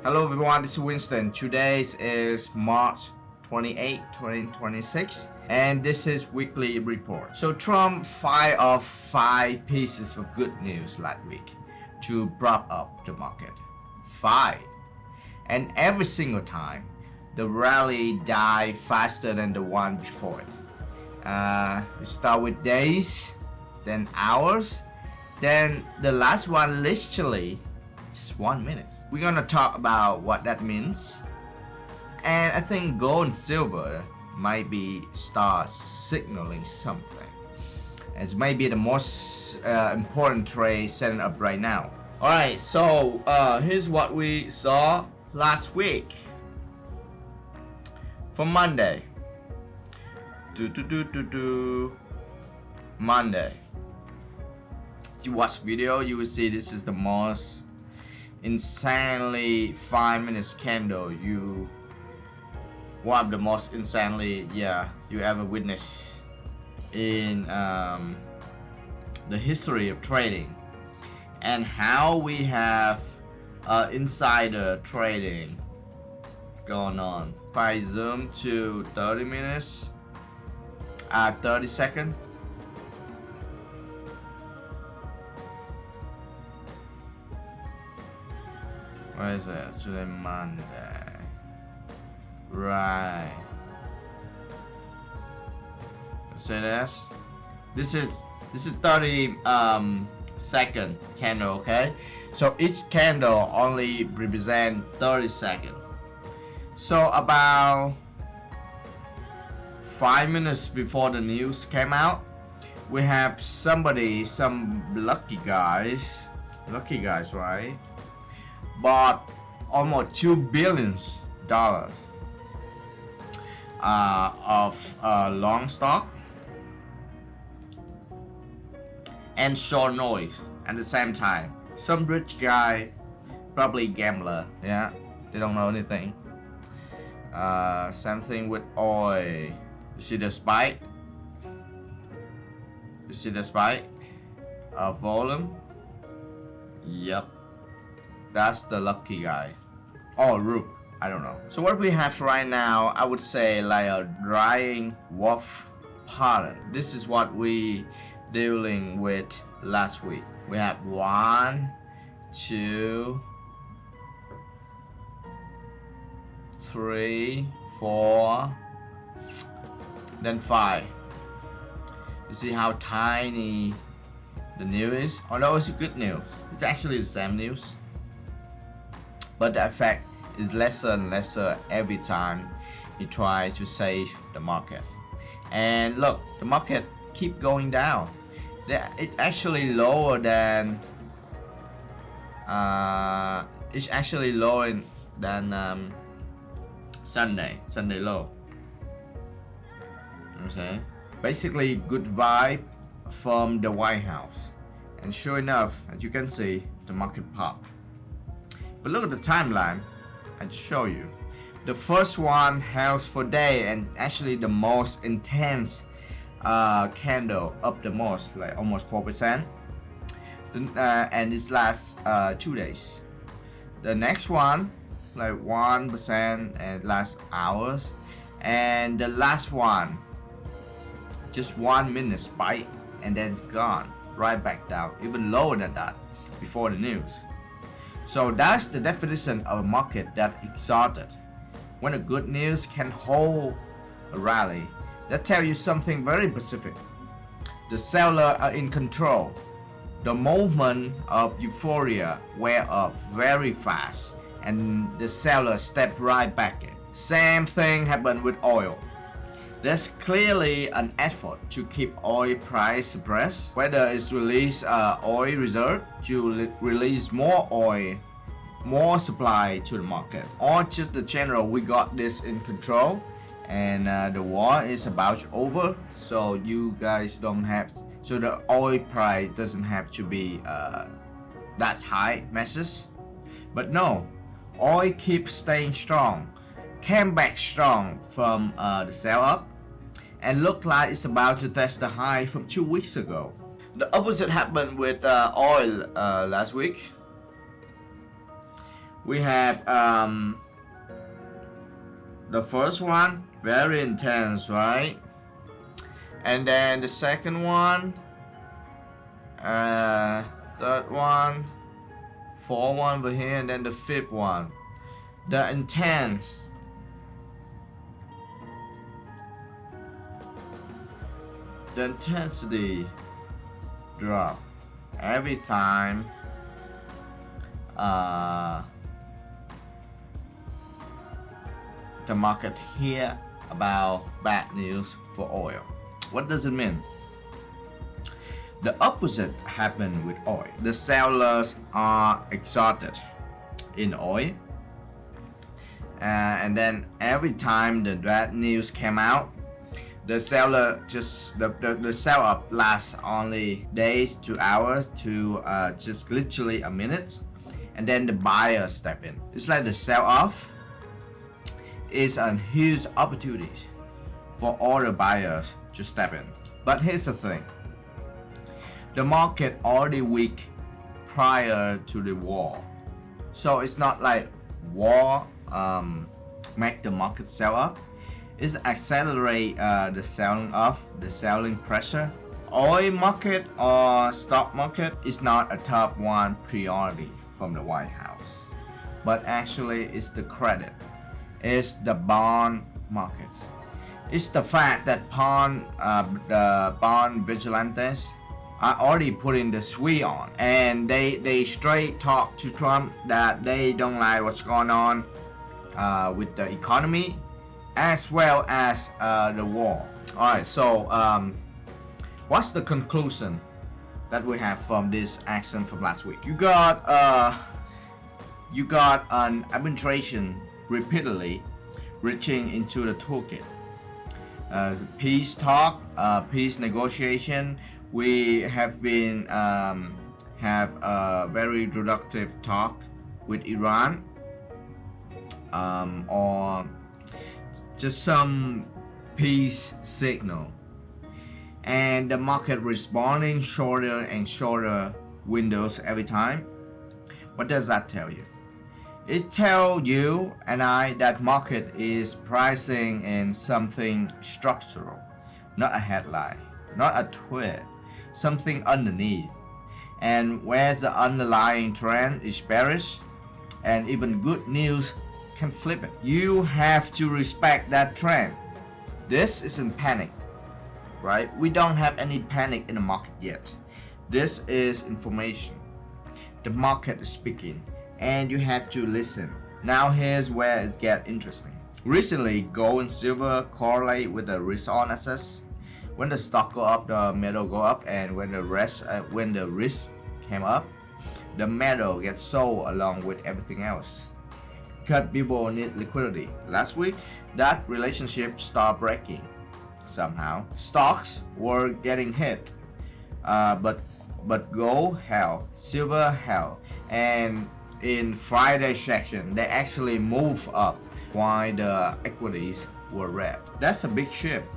Hello everyone, this is Winston. Today is March 28, 2026 and this is weekly report. So Trump fired off 5 pieces of good news last week to prop up the market. 5. And every single time the rally died faster than the one before it. We start with days, then hours, then the last one literally just 1 minute. We're gonna talk about what that means, and I think gold and silver might be start signaling something, as maybe the most important trade setting up right now. Alright, so here's what we saw last week. For Monday, Monday. If you watch video, you will see this is the most insanely 5 minutes candle one of the most insanely you ever witnessed in the history of trading, and how we have insider trading going on. If I zoom to 30 minutes 30 seconds, where is it? Today Monday. Right. See this? This is 30 second candle, okay? So each candle only represent 30 seconds. So about 5 minutes before the news came out, we have some lucky guys, right? Bought almost $2 billion of long stock and short noise at the same time. Some rich guy, probably gambler, they don't know anything. Same thing with oil. You see the spike? You see the spike of volume? Yep. That's the lucky guy. Or rook, I don't know. So what we have right now, I would say like a drying wolf pattern. This is what we dealing with last week. We have 1, 2, 3, 4, then 5. You see how tiny the news is? Although it's good news, it's actually the same news, but the effect is lesser and lesser every time you try to save the market. And look, the market keep going down. It's actually lower than Sunday low. Okay, basically good vibe from the White House, and sure enough, as you can see, the market pop. But look at the timeline. I'll show you. The first one held for day, and actually the most intense candle up the most, like almost 4%. And this lasts 2 days. The next one like 1% and lasts hours, and the last one just 1 minute spike and then it's gone right back down, even lower than that before the news. So that's the definition of a market that exalted. When the good news can hold a rally, that tells you something very specific. The sellers are in control. The moment of euphoria wear off very fast, and the seller stepped right back in. Same thing happened with oil. There's clearly an effort to keep oil price suppressed, whether it's release oil reserve to release more oil, more supply to the market, or just the general we got this in control and the war is about over, so you guys don't have so the oil price doesn't have to be that high message. But no, oil keeps staying strong, came back strong from the sell up, and looked like it's about to test the high from 2 weeks ago. The opposite happened with oil last week. We have the first one, very intense, right? And then the second one, third one, fourth one over here, and then the fifth one. The intense. The intensity drop every time the market hear about bad news for oil. What does it mean? The opposite happened with oil. The sellers are exhausted in oil, and then every time the bad news came out, the seller just the sell up lasts only days to hours to just literally a minute, and then the buyer step in. It's like the sell off is a huge opportunity for all the buyers to step in. But here's the thing: the market already weak prior to the war, so it's not like war make the market sell up. It's accelerate the selling off, the selling pressure. Oil market or stock market is not a top one priority from the White House, but actually it's the credit, it's the bond markets. It's the fact that the bond vigilantes are already putting the sweep on, and they straight talk to Trump that they don't like what's going on with the economy as well as the war. Alright, so what's the conclusion that we have from this action from last week? You got an administration repeatedly reaching into the toolkit. Peace talk, peace negotiation. We have been have a very productive talk with Iran, or just some peace signal, and the market responding shorter and shorter windows every time. What does that tell you? It tells you and I that market is pricing in something structural, not a headline, not a tweet, something underneath. And where the underlying trend is bearish, and even good news can flip it. You have to respect that trend. This isn't panic, right? We don't have any panic in the market yet. This is information. The market is speaking, and you have to listen. Now here's where it gets interesting. Recently, gold and silver correlate with the risk-on assets. When the stock go up, the metal go up, and when the risk came up, the metal gets sold along with everything else, because people need liquidity. Last week, that relationship started breaking. Somehow, stocks were getting hit, but gold held, silver held, and in Friday section, they actually moved up while the equities were red. That's a big shift.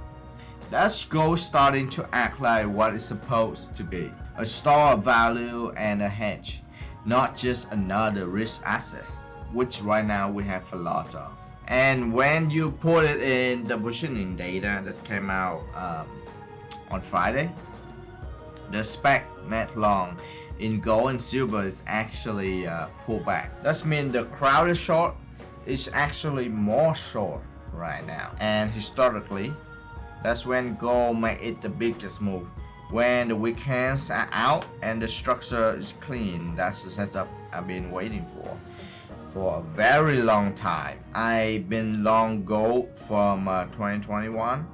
That's gold starting to act like what it's supposed to be: a store of value and a hedge, not just another risk asset, which right now we have a lot of. And when you put it in the positioning data that came out on Friday, the spec net long in gold and silver is actually pulled back. That means the crowded short is actually more short right now. And historically, that's when gold made it the biggest move. When the weekends are out and the structure is clean. That's the setup I've been waiting for a very long time. I've been long gold from 2021,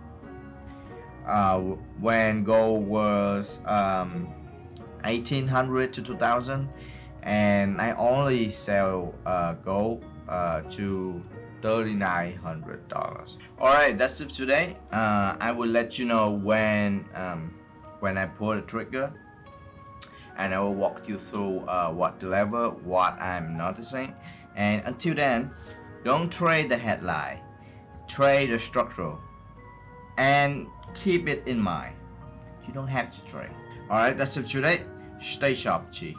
when gold was 1800 to 2000, and I only sell gold to $3,900. Alright, that's it today. I will let you know when I pull the trigger, and I will walk you through what the level, what I'm noticing. And until then, don't trade the headline, trade the structural, and keep it in mind. You don't have to trade. Alright, that's it today. Stay sharp, Chi.